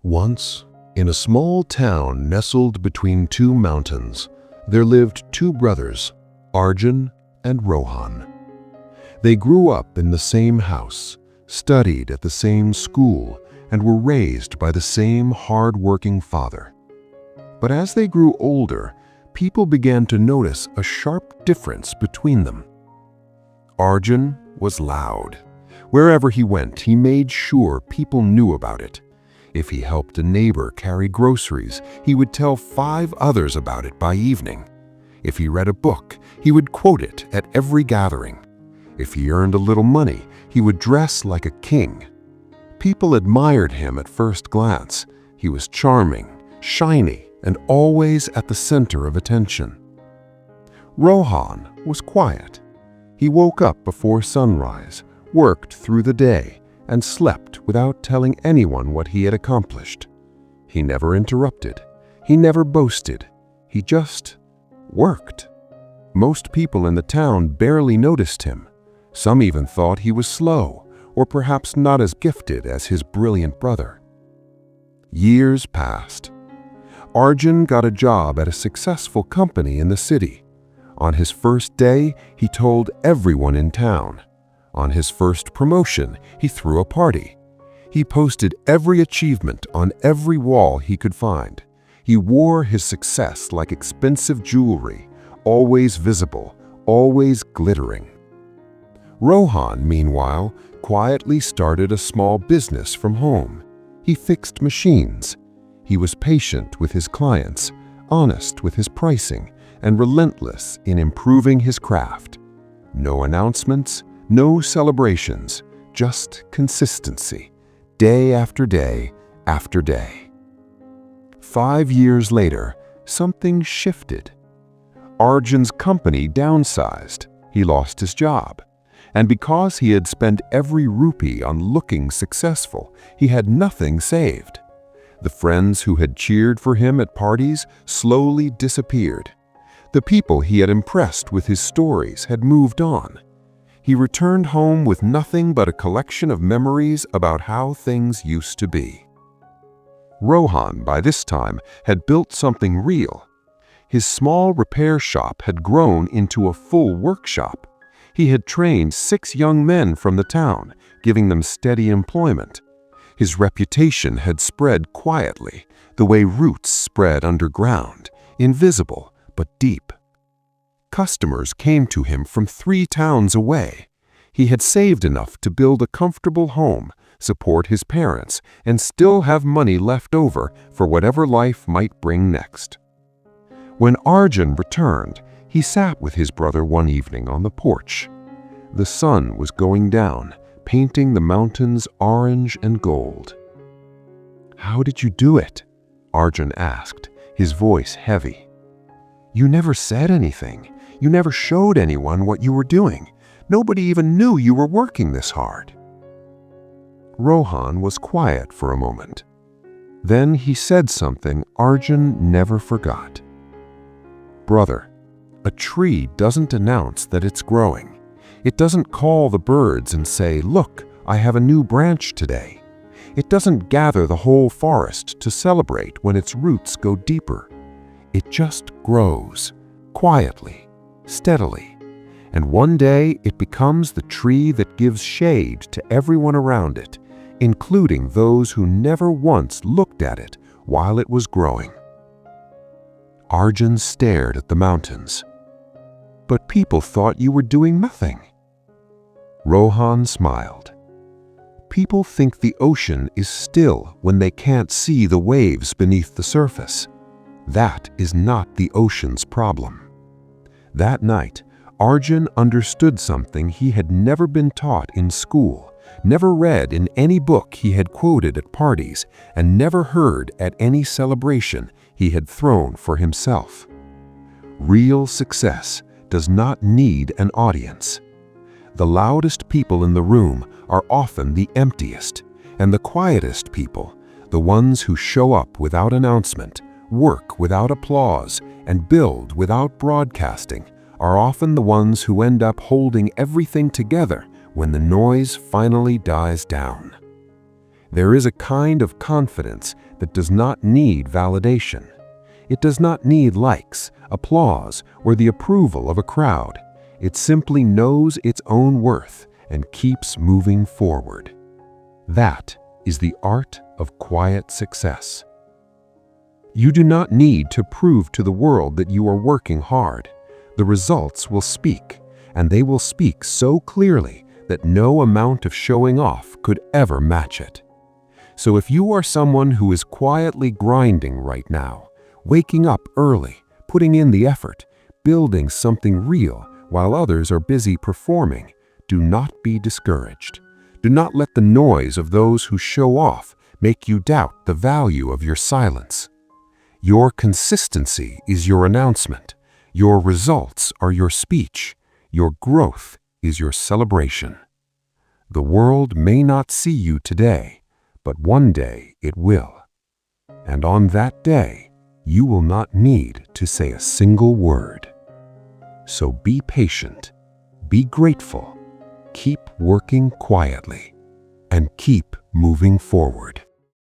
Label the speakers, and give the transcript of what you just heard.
Speaker 1: Once, in a small town nestled between two mountains, there lived two brothers, Arjun and Rohan. They grew up in the same house, studied at the same school, and were raised by the same hard-working father. But as they grew older, people began to notice a sharp difference between them. Arjun was loud. Wherever he went, he made sure people knew about it. If he helped a neighbor carry groceries, he would tell 5 others about it by evening. If he read a book, he would quote it at every gathering. If he earned a little money, he would dress like a king. People admired him at first glance. He was charming, shiny, and always at the center of attention. Rohan was quiet. He woke up before sunrise, worked through the day, and slept without telling anyone what he had accomplished. He never interrupted. He never boasted. He just worked. Most people in the town barely noticed him. Some even thought he was slow, or perhaps not as gifted as his brilliant brother. Years passed. Arjun got a job at a successful company in the city. On his first day, he told everyone in town. On his first promotion, he threw a party. He posted every achievement on every wall he could find. He wore his success like expensive jewelry, always visible, always glittering. Rohan, meanwhile, quietly started a small business from home. He fixed machines. He was patient with his clients, honest with his pricing, and relentless in improving his craft. No announcements, no celebrations, just consistency, day after day after day. 5 years later, something shifted. Arjun's company downsized. He lost his job. And because he had spent every rupee on looking successful, he had nothing saved. The friends who had cheered for him at parties slowly disappeared. The people he had impressed with his stories had moved on. He returned home with nothing but a collection of memories about how things used to be. Rohan, by this time, had built something real. His small repair shop had grown into a full workshop. He had trained 6 young men from the town, giving them steady employment. His reputation had spread quietly, the way roots spread underground, invisible but deep. Customers came to him from 3 towns away. He had saved enough to build a comfortable home, support his parents, and still have money left over for whatever life might bring next. When Arjun returned, he sat with his brother one evening on the porch. The sun was going down, painting the mountains orange and gold. "How did you do it?" Arjun asked, his voice heavy. "You never said anything. You never showed anyone what you were doing. Nobody even knew you were working this hard." Rohan was quiet for a moment. Then he said something Arjun never forgot. "Brother, a tree doesn't announce that it's growing. It doesn't call the birds and say, 'Look, I have a new branch today.' It doesn't gather the whole forest to celebrate when its roots go deeper. It just grows, quietly, steadily, and one day it becomes the tree that gives shade to everyone around it, including those who never once looked at it while it was growing." Arjun stared at the mountains. "But people thought you were doing nothing." Rohan smiled. "People think the ocean is still when they can't see the waves beneath the surface. That is not the ocean's problem." That night, Arjun understood something he had never been taught in school, never read in any book he had quoted at parties, and never heard at any celebration he had thrown for himself. Real success does not need an audience. The loudest people in the room are often the emptiest, and the quietest people, the ones who show up without announcement, work without applause, and build without broadcasting, are often the ones who end up holding everything together when the noise finally dies down. There is a kind of confidence that does not need validation. It does not need likes, applause, or the approval of a crowd. It simply knows its own worth and keeps moving forward. That is the art of quiet success. You do not need to prove to the world that you are working hard. The results will speak, and they will speak so clearly that no amount of showing off could ever match it. So if you are someone who is quietly grinding right now, waking up early, putting in the effort, building something real while others are busy performing, do not be discouraged. Do not let the noise of those who show off make you doubt the value of your silence. Your consistency is your announcement. Your results are your speech. Your growth is your celebration. The world may not see you today, but one day it will. And on that day, you will not need to say a single word. So be patient, be grateful, keep working quietly, and keep moving forward.